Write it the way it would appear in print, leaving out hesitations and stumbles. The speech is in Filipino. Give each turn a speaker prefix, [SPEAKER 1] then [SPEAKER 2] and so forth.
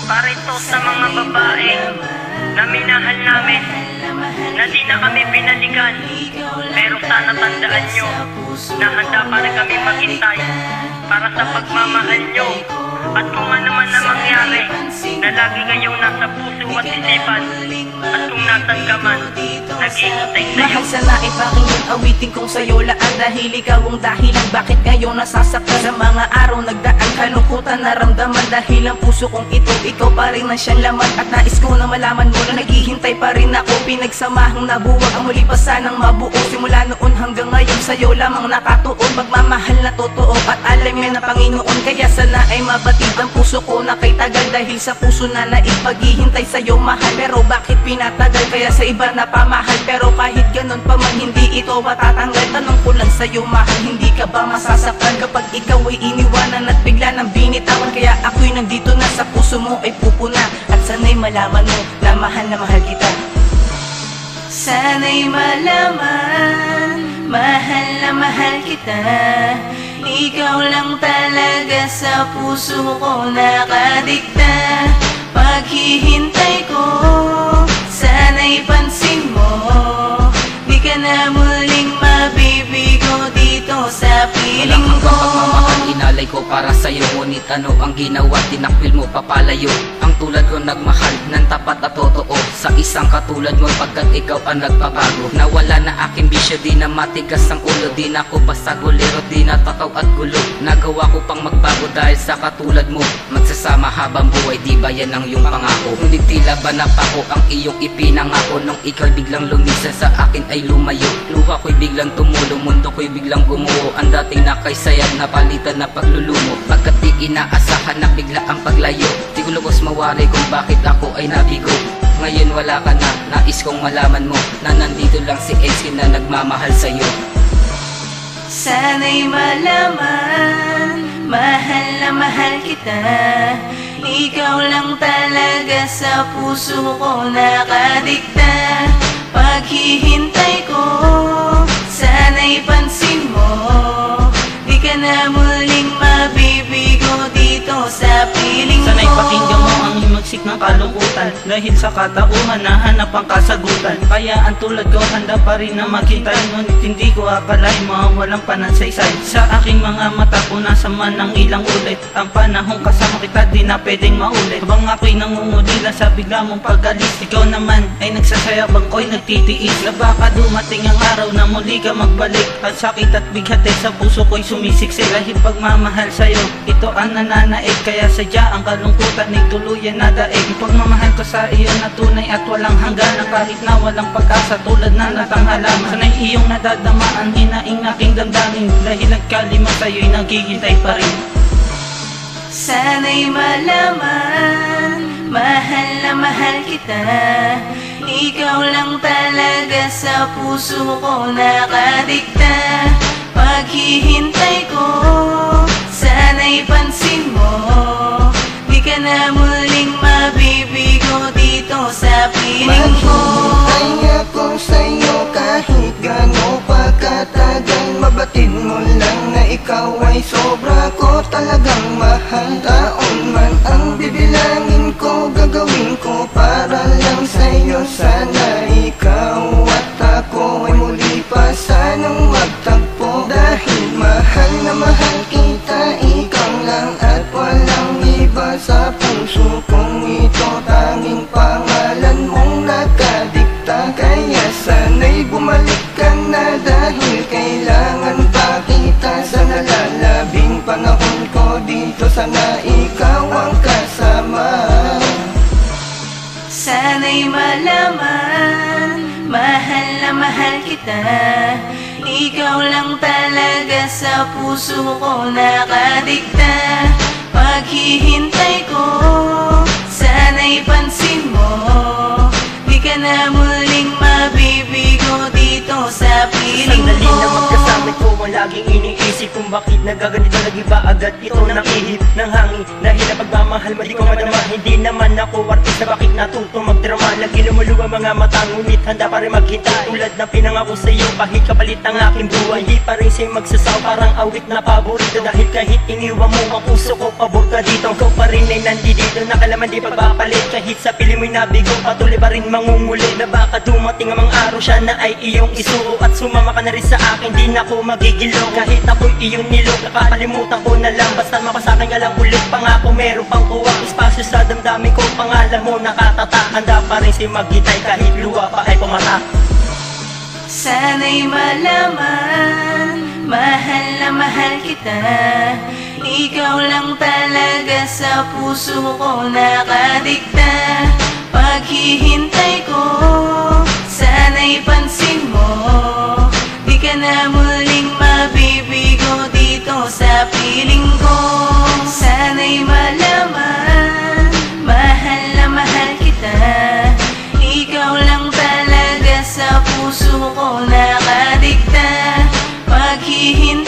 [SPEAKER 1] Para ito sa mga babae na minahal namin, na di na kami binalikan. Pero sana tandaan nyo na handa pa rin kami maghintay para sa pagmamahal nyo. At kung ano man na mangyari, na lagi kayong nasa puso at isipan. At kung nasan ka man, naghihintay sa'yo.
[SPEAKER 2] Mahal sana ipakinggan awitin kong sa'yo laan, dahil ikaw ang dahilan bakit ngayon nasasaktan. Sa mga araw nagdaan kalungkutan naramdaman, dahil ang puso kong ito ikaw pa rin ang siyang laman. At nais ko na malaman mo na naghihintay pa rin ako. Pinagsamahang nabuwag ang muli pa sanang mabuo. Simula noon hanggang ngayon sa'yo lamang nakatuon. Magmamahal na totoo at alam yan na Panginoon. Kaya sana ay mabatid ang puso ko na kay tagal, dahil sa puso na naipaghihintay sa'yo mahal. Pero bakit pinatagal kaya sa iba na pamahal? Pero kahit ganun pa man hindi ito matatanggal. Tanong ko lang sa'yo mahal, hindi ka ba masasaktan kapag ikaw ay iniwanan at bigla nang binitawan? Kaya ako'y nandito na sa puso mo ay pupuna, at sana'y malaman mo na mahal kita. Sana'y malaman, mahal na mahal kita. Ikaw lang talaga sa puso ko nakadikta. Paghihintay ko, sana'y pansin mo, di ka na muling mabibigo dito sa piling ko.
[SPEAKER 3] Pagmamahal inalay ko para sa'yo, ngunit ano ang ginawa? Tinakwil mo papalayo. Ang tulad ko nagmahal ng tapat at totoo sa isang katulad mo, pagkat ikaw ang nagpabago. Nawala na aking bisyo, di na matigas ang ulo. Di na ako basta gulero, di na takaw at gulo. Nagawa ko pang magbago dahil sa katulad mo. Magsasama habang buhay, di ba yan ang iyong pangako? Ngunit tila ba napako ang iyong ipinangako? Nung ikaw biglang lumisa sa akin ay lumayo. Luha ko'y biglang tumulong, mundo ko'y biglang gumuho. Ang dating nakaysayad na palitan na paglulumo. Pagkat di inaasahan na bigla ang paglayo, di ko lubos mawari kung bakit ako ay nabigo. Ngayon wala ka na, nais kong malaman mo na nandito lang si Ace na nagmamahal sa'yo.
[SPEAKER 2] Sana'y malaman, mahal na mahal kita. Ikaw lang talaga sa puso ko nakadikta. Paghihintay ko, sana'y pansin mo, di ka na muling mabibigo dito sa piling ko.
[SPEAKER 4] Sana'y pakinggan mo ang himagsik ng kalungkutan, dahil sa katauhan nahanap ang kasagutan. Kaya ang tulad ko handa pa rin na maghintay, ngunit hindi ko akalain mawawalang panansaysay. Sa aking mga mata punasan man ng ilang ulit. Ang panahong kasama kita di na pwedeng maulit. Habang ako'y nangungulila sa bigla mong pag-alis, ikaw naman ay nagsasayabang ko'y nagtitiis. Na baka dumating ang araw na muli ka magbalik. Ang sakit at bighati sa puso ko'y sumisiksik. Dahil pagmamahal sa'yo, ito ang nananaig. Kaya sadya ang kalungkutan ay tuluyan na daig. Pagmamahal ko sa iyo na tunay at walang hangganan, kahit na walang pag-asa tulad na natang halaman. Sana'y iyong nadadamaan, hinaing aking damdamin, dahil nagkalima sa'yo'y naghihintay pa rin.
[SPEAKER 2] Sana'y malaman, mahal na mahal kita. Ikaw lang talaga sa puso ko nakadikta. Paghihintay ko, sana'y pansin mo, di ka na muling mabibigo dito sa piling ko.
[SPEAKER 5] Maghihintay ako sa'yo kahit gano'n pa katagal. Mabatid mo lang na ikaw ay sobra ko talagang mahal. Taon man ang bibilangin ko, gagawin ko para lang sa'yo. Sana ikaw at ako ay muli pa sanang magtagpo. Dahil mahal na mahal kita, ikaw lang at walang iba. Sa puso kong ito tanging pangalan mong nakadikta. Kaya sana'y bumalik ka na, dahil kailangan pa kita. Sa nalalabing panahon ko dito, sana ikaw ang kasama.
[SPEAKER 2] Sana'y malaman, mahal na mahal kita. Ikaw lang talaga sa puso ko nakadikta. Paghihintay ko, sana'y pansin mo, di ka na muling mabibigo dito sa piling ko.
[SPEAKER 1] Sandali na magkasama ko ang laging iniisip kung bakit nagaganito, nag-iba agad ito ng ihip ng hangin. Dahil na pagmamahal mo di ko madama, hindi naman ako artista, bakit natuto magdrama? Lagi lumuluwa mga mata, ngunit handa pa rin maghintay. Tulad ng pinangako sa'yo, kahit kapalit ang aking buhay, hindi pa rin sa'yo magsasaw, parang awit na paborito. Dahil kahit iniwan mo ang puso ko, pabor ka dito. Ikaw pa rin ay nandito, nakalaman di pagpapalit. Kahit sa piling mo'y nabigo, patuloy pa rin mangunguli. Na baka dumating ang mga araw, siya na ay iyong isuo. At sumama ka na rin sa akin, di na ako magigilo. Kahit ako'y iyong nilog, nakakalimutan ko na lang. Basta mapasakin ka lang ulit, pangako meron pang kuwang espasyo sa damdamin ko. Pangalan mo nakatata, handa pa rin si maghintay kahit luha pa ay pumata.
[SPEAKER 2] Sana'y malaman, mahal na mahal kita. Ikaw lang talaga sa puso ko nakadikta. Paghihintay ko, sana'y pansin mo, di ka na muling mabibigo dito sa piling ko. Sana'y malaman, mahal na mahal kita. Ikaw lang talaga sa puso ko nakadikta. Paghihintay